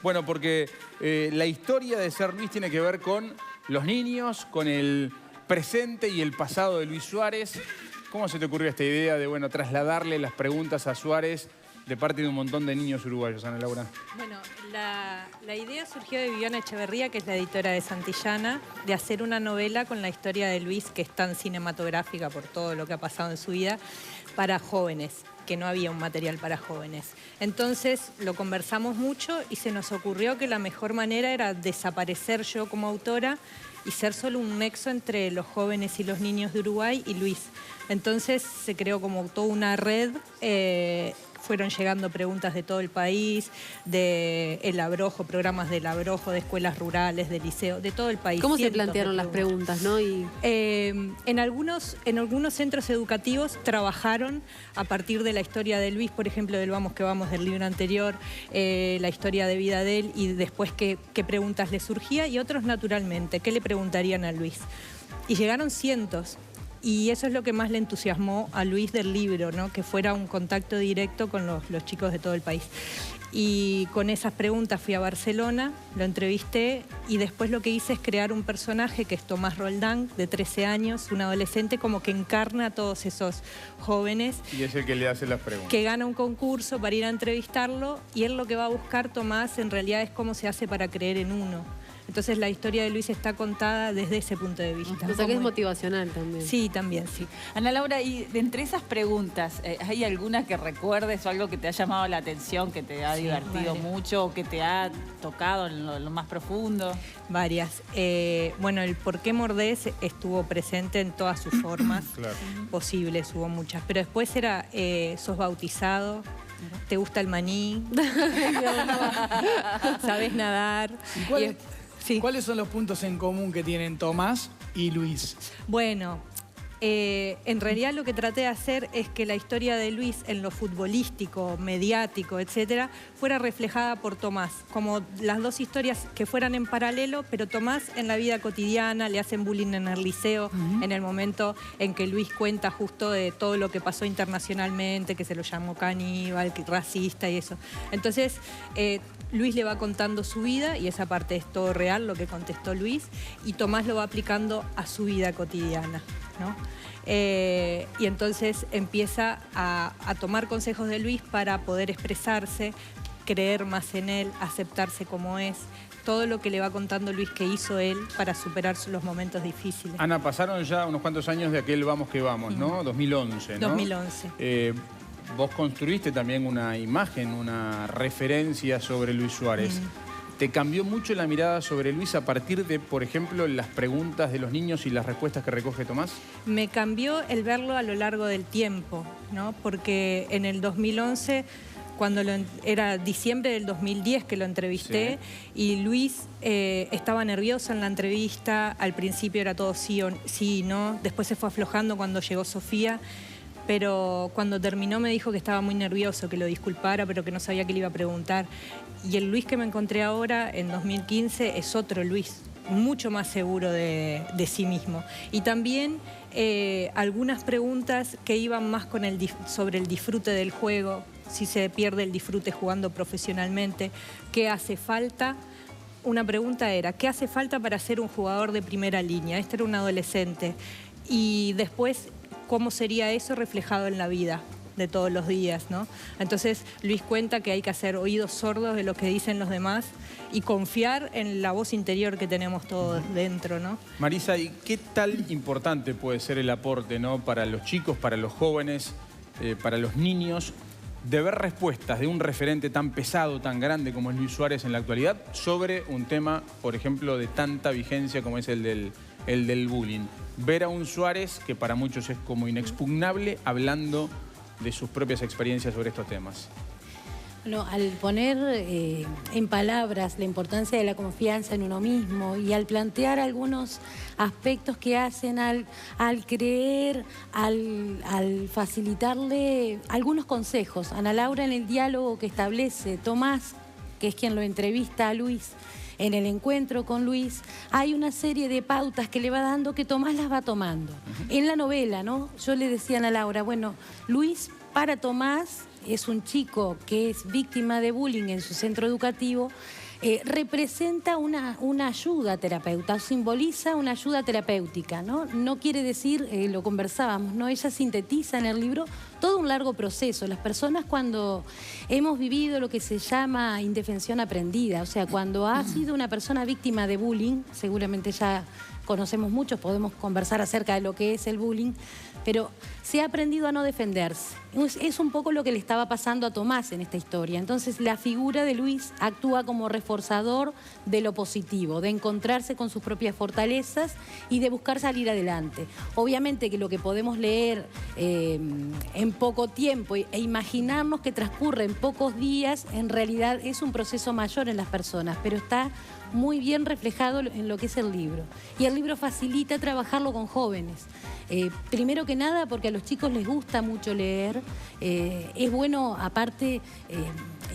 Bueno, porque la historia de ser Luis tiene que ver con los niños, con el presente y el pasado de Luis Suárez. ¿Cómo se te ocurrió esta idea de, bueno, trasladarle las preguntas a Suárez de parte de un montón de niños uruguayos, Ana Laura? Bueno, la idea surgió de Viviana Echeverría, que es la editora de Santillana, de hacer una novela con la historia de Luis, que es tan cinematográfica por todo lo que ha pasado en su vida, para jóvenes, que no había un material para jóvenes. Entonces lo conversamos mucho y se nos ocurrió que la mejor manera era desaparecer yo como autora y ser solo un nexo entre los jóvenes y los niños de Uruguay y Luis. Entonces se creó como toda una red. Fueron llegando preguntas de todo el país, de El Abrojo, programas del Abrojo, de escuelas rurales, de liceo, de todo el país. ¿Cómo se plantearon las preguntas, no? En algunos centros educativos trabajaron a partir de la historia de Luis, por ejemplo, del Vamos que Vamos del libro anterior, la historia de vida de él y después qué preguntas le surgía, y otros naturalmente, qué le preguntarían a Luis. Y llegaron cientos. Y eso es lo que más le entusiasmó a Luis del libro, ¿no? Que fuera un contacto directo con los chicos de todo el país. Y con esas preguntas fui a Barcelona, lo entrevisté y después lo que hice es crear un personaje que es Tomás Roldán, de 13 años, un adolescente como que encarna a todos esos jóvenes. Y es el que le hace las preguntas. Que gana un concurso para ir a entrevistarlo y él lo que va a buscar, Tomás, en realidad es cómo se hace para creer en uno. Entonces la historia de Luis está contada desde ese punto de vista. O sea que es motivacional también. Sí, también, sí. Ana Laura, y de entre esas preguntas, ¿hay alguna que recuerdes o algo que te ha llamado la atención, que te ha divertido mucho o que te ha tocado en lo más profundo? Varias. Bueno, el por qué mordés estuvo presente en todas sus formas posibles, hubo muchas. Pero después era, sos bautizado, te gusta el maní, sabes nadar. ¿Cuáles son los puntos en común que tienen Tomás y Luis? Bueno, en realidad lo que traté de hacer es que la historia de Luis en lo futbolístico, mediático, etcétera, fuera reflejada por Tomás. Como las dos historias que fueran en paralelo, pero Tomás en la vida cotidiana, le hacen bullying en el liceo, en el momento en que Luis cuenta justo de todo lo que pasó internacionalmente, que se lo llamó caníbal, racista y eso. Entonces, Luis le va contando su vida y esa parte es todo real, lo que contestó Luis, y Tomás lo va aplicando a su vida cotidiana, ¿no? Y entonces empieza a tomar consejos de Luis para poder expresarse, creer más en él, aceptarse como es, todo lo que le va contando Luis que hizo él para superar los momentos difíciles. Ana, pasaron ya unos cuantos años de aquel Vamos que Vamos, ¿no? 2011, ¿no? 2011. Vos construiste también una imagen, una referencia sobre Luis Suárez. ¿Te cambió mucho la mirada sobre Luis a partir de, por ejemplo, las preguntas de los niños y las respuestas que recoge Tomás? Me cambió el verlo a lo largo del tiempo, ¿no? Porque en el 2011, cuando era diciembre del 2010 que lo entrevisté, y Luis estaba nervioso en la entrevista, al principio era todo sí y no, después se fue aflojando cuando llegó Sofía. Pero cuando terminó me dijo que estaba muy nervioso, que lo disculpara, pero que no sabía qué le iba a preguntar. Y el Luis que me encontré ahora, en 2015, es otro Luis, mucho más seguro de sí mismo. Y también algunas preguntas que iban más con sobre el disfrute del juego, si se pierde el disfrute jugando profesionalmente, qué hace falta. Una pregunta era, ¿qué hace falta para ser un jugador de primera línea? Este era un adolescente. Y después, ¿cómo sería eso reflejado en la vida de todos los días, ¿no? Entonces Luis cuenta que hay que hacer oídos sordos de lo que dicen los demás y confiar en la voz interior que tenemos todos dentro, ¿no? Marisa, ¿y qué tal importante puede ser el aporte, ¿no? Para los chicos, para los jóvenes, para los niños, de ver respuestas de un referente tan pesado, tan grande como es Luis Suárez en la actualidad, sobre un tema, por ejemplo, de tanta vigencia como es el del bullying? Ver a un Suárez que para muchos es como inexpugnable hablando de sus propias experiencias sobre estos temas. Bueno, al poner en palabras la importancia de la confianza en uno mismo y al plantear algunos aspectos que hacen al creer, al facilitarle algunos consejos. Ana Laura, en el diálogo que establece Tomás, que es quien lo entrevista a Luis, en el encuentro con Luis, hay una serie de pautas que le va dando que Tomás las va tomando. En la novela, ¿no? Yo le decía a Ana Laura, bueno, Luis para Tomás es un chico que es víctima de bullying en su centro educativo representa una ayuda terapéutica, simboliza una ayuda terapéutica, ¿no? No quiere decir, lo conversábamos, ¿no? Ella sintetiza en el libro todo un largo proceso. Las personas cuando hemos vivido lo que se llama indefensión aprendida, o sea, cuando ha sido una persona víctima de bullying, seguramente ya conocemos muchos, podemos conversar acerca de lo que es el bullying, pero se ha aprendido a no defenderse. Es un poco lo que le estaba pasando a Tomás en esta historia. Entonces la figura de Luis actúa como reforzador de lo positivo, de encontrarse con sus propias fortalezas y de buscar salir adelante. Obviamente que lo que podemos leer en poco tiempo e imaginarnos que transcurre en pocos días, en realidad es un proceso mayor en las personas, pero está muy bien reflejado en lo que es el libro. Y el libro facilita trabajarlo con jóvenes. Primero que nada porque a los chicos les gusta mucho leer. Es bueno, aparte,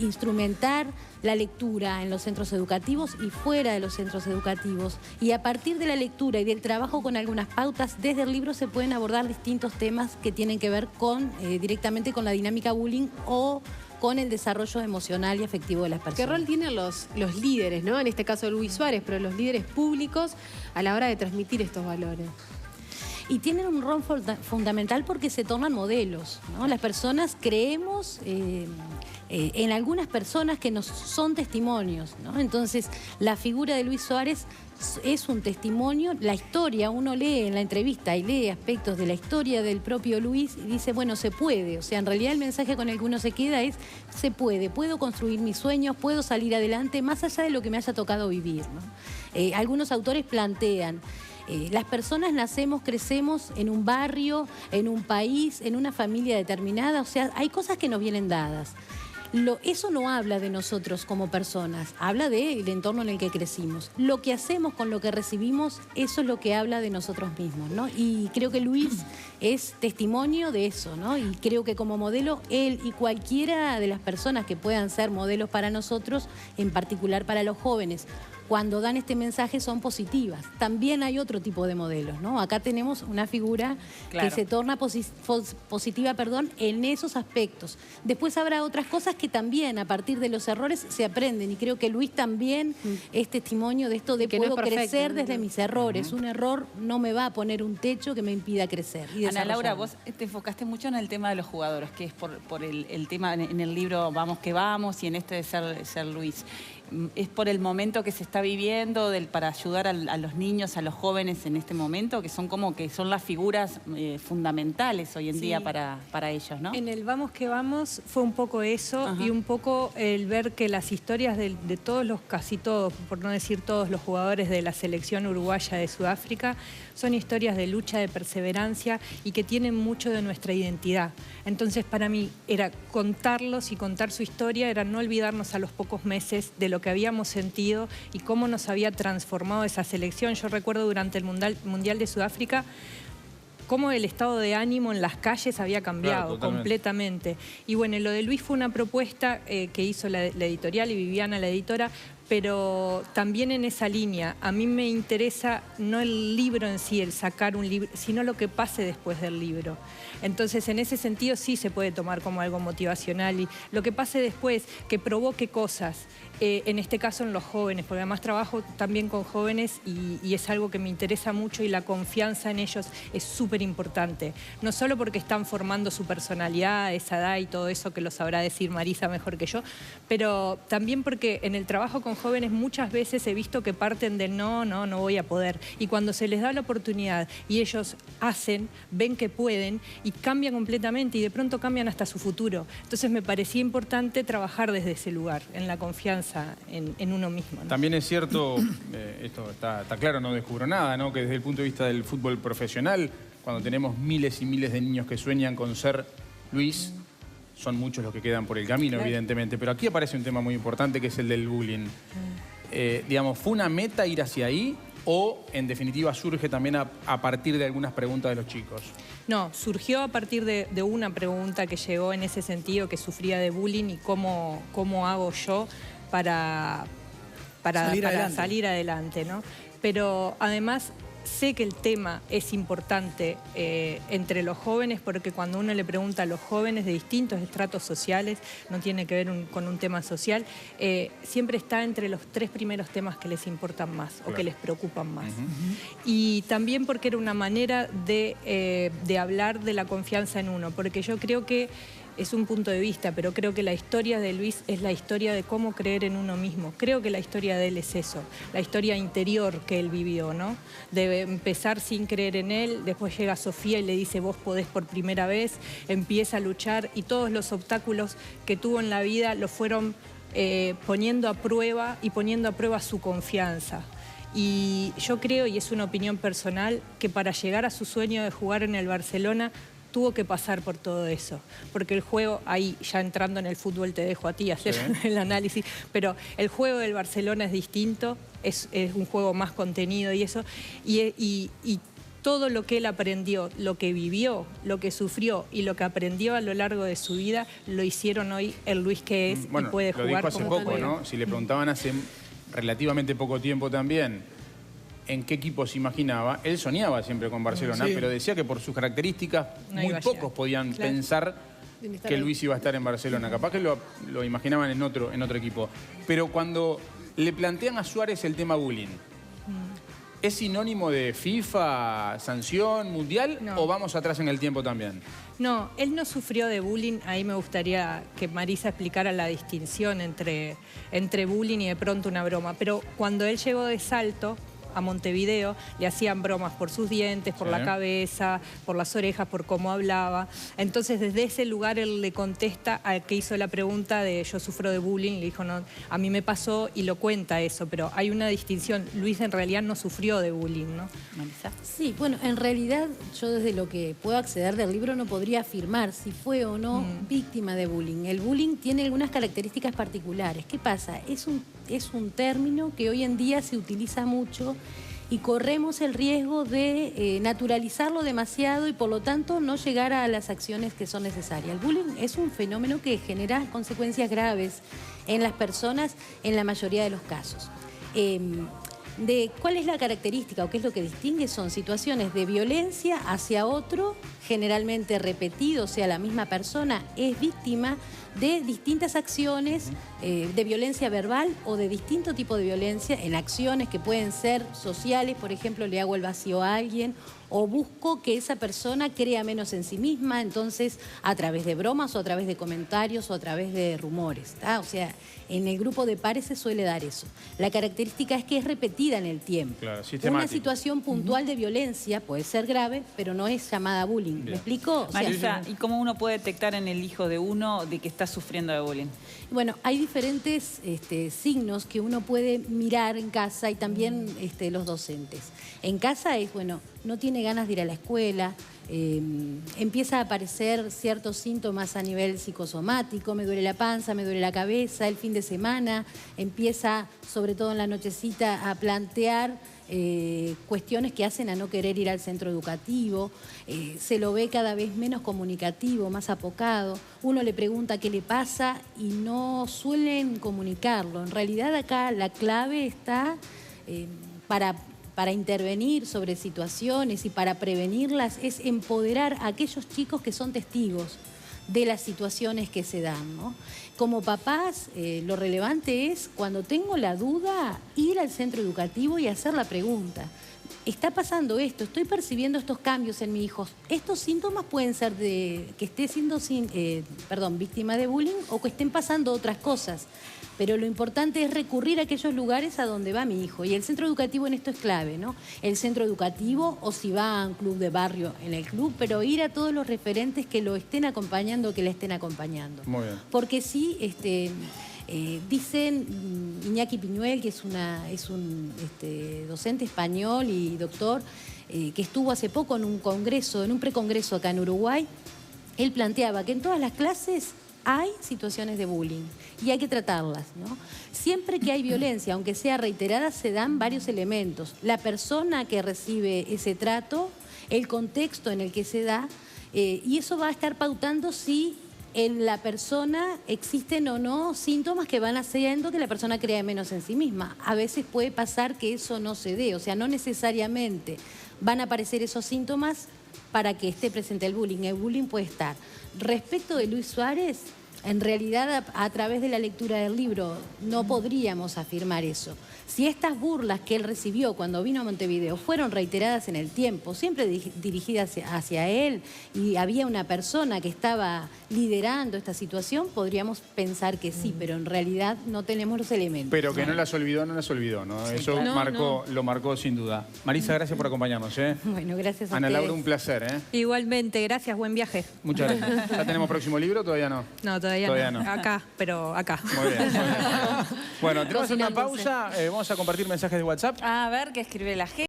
instrumentar la lectura en los centros educativos y fuera de los centros educativos. Y a partir de la lectura y del trabajo con algunas pautas, desde el libro se pueden abordar distintos temas que tienen que ver con directamente con la dinámica bullying o con el desarrollo emocional y afectivo de las personas. ¿Qué rol tienen los líderes, ¿no? En este caso Luis Suárez, pero los líderes públicos a la hora de transmitir estos valores? Y tienen un rol fundamental porque se tornan modelos, ¿no? Las personas creemos en algunas personas que nos son testimonios, ¿no? Entonces, la figura de Luis Suárez es un testimonio. La historia, uno lee en la entrevista y lee aspectos de la historia del propio Luis y dice, bueno, se puede. O sea, en realidad el mensaje con el que uno se queda es, se puede, puedo construir mis sueños, puedo salir adelante, más allá de lo que me haya tocado vivir, ¿no? Algunos autores plantean, las personas nacemos, crecemos en un barrio, en un país, en una familia determinada, o sea, hay cosas que nos vienen dadas. Eso no habla de nosotros como personas, habla del entorno en el que crecimos. Lo que hacemos con lo que recibimos, eso es lo que habla de nosotros mismos, ¿no? Y creo que Luis es testimonio de eso, ¿no? Y creo que como modelo, él y cualquiera de las personas que puedan ser modelos para nosotros, en particular para los jóvenes, cuando dan este mensaje son positivas. También hay otro tipo de modelos, ¿no? Acá tenemos una figura que se torna positiva, en esos aspectos. Después habrá otras cosas que también a partir de los errores se aprenden y creo que Luis también es testimonio de esto de que puedo crecer desde mis errores. Un error no me va a poner un techo que me impida crecer. Y Ana Laura, vos te enfocaste mucho en el tema de los jugadores, que es por el tema en el libro Vamos que Vamos y en este de ser Luis. ¿Es por el momento que se está viviendo para ayudar a los niños, a los jóvenes en este momento, que son como que son las figuras fundamentales hoy en día para ellos, ¿no? En el Vamos que Vamos fue un poco eso y un poco el ver que las historias de todos casi todos, por no decir todos los jugadores de la selección uruguaya de Sudáfrica, son historias de lucha, de perseverancia y que tienen mucho de nuestra identidad. Entonces para mí era contarlos y contar su historia, era no olvidarnos a los pocos meses de lo que habíamos sentido y cómo nos había transformado esa selección. Yo recuerdo durante el Mundial de Sudáfrica cómo el estado de ánimo en las calles había cambiado completamente. Y bueno, lo de Luis fue una propuesta que hizo la editorial y Viviana, la editora, pero también en esa línea. A mí me interesa no el libro en sí, el sacar un libro, sino lo que pase después del libro. Entonces, en ese sentido sí se puede tomar como algo motivacional y lo que pase después, que provoque cosas, en este caso en los jóvenes, porque además trabajo también con jóvenes y es algo que me interesa mucho y la confianza en ellos es súper importante. No solo porque están formando su personalidad, esa edad y todo eso que lo sabrá decir Marisa mejor que yo, pero también porque en el trabajo con jóvenes muchas veces he visto que parten del no voy a poder. Y cuando se les da la oportunidad y ellos hacen, ven que pueden y cambian completamente y de pronto cambian hasta su futuro. Entonces me parecía importante trabajar desde ese lugar, en la confianza en uno mismo, ¿no? También es cierto, esto está claro, no descubro nada, ¿no? Que desde el punto de vista del fútbol profesional, cuando tenemos miles y miles de niños que sueñan con ser Luis, son muchos los que quedan por el camino, evidentemente. Pero aquí aparece un tema muy importante que es el del bullying. Digamos, ¿fue una meta ir hacia ahí o en definitiva surge también a partir de algunas preguntas de los chicos? No, surgió a partir de una pregunta que llegó en ese sentido, que sufría de bullying y cómo hago yo para salir adelante, ¿no? Pero además sé que el tema es importante entre los jóvenes, porque cuando uno le pregunta a los jóvenes de distintos estratos sociales, no tiene que ver con un tema social, siempre está entre los 3 primeros temas que les importan más, claro, o que les preocupan más. Y también porque era una manera de hablar de la confianza en uno, porque yo creo que es un punto de vista, pero creo que la historia de Luis es la historia de cómo creer en uno mismo. Creo que la historia de él es eso, la historia interior que él vivió, ¿no? De empezar sin creer en él, después llega Sofía y le dice vos podés por primera vez, empieza a luchar y todos los obstáculos que tuvo en la vida lo fueron poniendo a prueba y poniendo a prueba su confianza. Y yo creo, y es una opinión personal, que para llegar a su sueño de jugar en el Barcelona tuvo que pasar por todo eso, porque el juego, ahí ya entrando en el fútbol te dejo a ti hacer el análisis, pero el juego del Barcelona es distinto, es un juego más contenido y eso, y todo lo que él aprendió, lo que vivió, lo que sufrió y lo que aprendió a lo largo de su vida, lo hicieron hoy el Luis que es, y puede jugar lo dijo hace poco, ¿no? Si le preguntaban hace relativamente poco tiempo también en qué equipo se imaginaba, él soñaba siempre con Barcelona, pero decía que por sus características muy pocos podían pensar que Luis iba a estar en Barcelona. Capaz que lo imaginaban en otro equipo. Pero cuando le plantean a Suárez el tema bullying, ¿es sinónimo de FIFA, sanción, mundial, o vamos atrás en el tiempo también? No, él no sufrió de bullying. Ahí me gustaría que Marisa explicara la distinción entre bullying y de pronto una broma. Pero cuando él llegó de Salto a Montevideo, le hacían bromas por sus dientes, por la cabeza, por las orejas, por cómo hablaba. Entonces, desde ese lugar él le contesta al que hizo la pregunta de yo sufro de bullying, le dijo, no, a mí me pasó, y lo cuenta eso, pero hay una distinción. Luis en realidad no sufrió de bullying, ¿no? Marisa. Sí, bueno, en realidad yo desde lo que puedo acceder del libro no podría afirmar si fue o no víctima de bullying. El bullying tiene algunas características particulares. ¿Qué pasa? Es un término que hoy en día se utiliza mucho y corremos el riesgo de naturalizarlo demasiado y por lo tanto no llegar a las acciones que son necesarias. El bullying es un fenómeno que genera consecuencias graves en las personas en la mayoría de los casos. ¿Cuál es la característica o qué es lo que distingue? Son situaciones de violencia hacia otro, generalmente repetido, o sea, la misma persona es víctima de distintas acciones de violencia verbal o de distinto tipo de violencia en acciones que pueden ser sociales, por ejemplo, le hago el vacío a alguien o busco que esa persona crea menos en sí misma, entonces a través de bromas o a través de comentarios o a través de rumores, ¿tá? O sea, en el grupo de pares se suele dar eso. La característica es que es repetida en el tiempo. Claro, una situación puntual de violencia puede ser grave, pero no es llamada bullying. ¿Me explico? O sea, Marisa, ¿y cómo uno puede detectar en el hijo de uno de que está sufriendo de bullying? Bueno, hay diferentes signos que uno puede mirar en casa y también los docentes. En casa es, bueno, no tiene ganas de ir a la escuela, empieza a aparecer ciertos síntomas a nivel psicosomático, me duele la panza, me duele la cabeza, el fin de semana empieza, sobre todo en la nochecita, a plantear cuestiones que hacen a no querer ir al centro educativo, se lo ve cada vez menos comunicativo, más apocado, uno le pregunta qué le pasa y no suelen comunicarlo. En realidad acá la clave está para intervenir sobre situaciones y para prevenirlas es empoderar a aquellos chicos que son testigos de las situaciones que se dan, ¿no? Como papás, lo relevante es, cuando tengo la duda, ir al centro educativo y hacer la pregunta. Está pasando esto, estoy percibiendo estos cambios en mi hijo. Estos síntomas pueden ser de que esté siendo víctima de bullying o que estén pasando otras cosas. Pero lo importante es recurrir a aquellos lugares a donde va mi hijo. Y el centro educativo en esto es clave, ¿no? El centro educativo, o si va a un club de barrio, en el club, pero ir a todos los referentes que lo estén acompañando o que le estén acompañando. Muy bien. Porque sí, dicen Iñaki Piñuel, que es un docente español y doctor, que estuvo hace poco en un congreso, en un precongreso acá en Uruguay, él planteaba que en todas las clases hay situaciones de bullying y hay que tratarlas, ¿no? Siempre que hay violencia, aunque sea reiterada, se dan varios elementos. La persona que recibe ese trato, el contexto en el que se da, y eso va a estar pautando si en la persona existen o no síntomas que van haciendo que la persona crea menos en sí misma. A veces puede pasar que eso no se dé, o sea, no necesariamente van a aparecer esos síntomas para que esté presente el bullying. El bullying puede estar. Respecto de Luis Suárez, en realidad a través de la lectura del libro no podríamos afirmar eso. Si estas burlas que él recibió cuando vino a Montevideo fueron reiteradas en el tiempo, siempre dirigidas hacia él, y había una persona que estaba liderando esta situación, podríamos pensar que sí, pero en realidad no tenemos los elementos. Pero que no las olvidó, ¿no? Sí, Eso claro. lo marcó sin duda. Marisa, gracias por acompañarnos, ¿eh? Bueno, gracias a Ana ustedes. Laura, un placer, ¿eh? Igualmente, gracias, buen viaje. Muchas gracias. ¿Ya tenemos próximo libro o todavía no? No, todavía Todavía no. no. Acá, pero acá. Muy bien, muy bien. Bueno, tenemos una Cocinándose. pausa. Vamos a compartir mensajes de WhatsApp. A ver qué escribe la gente.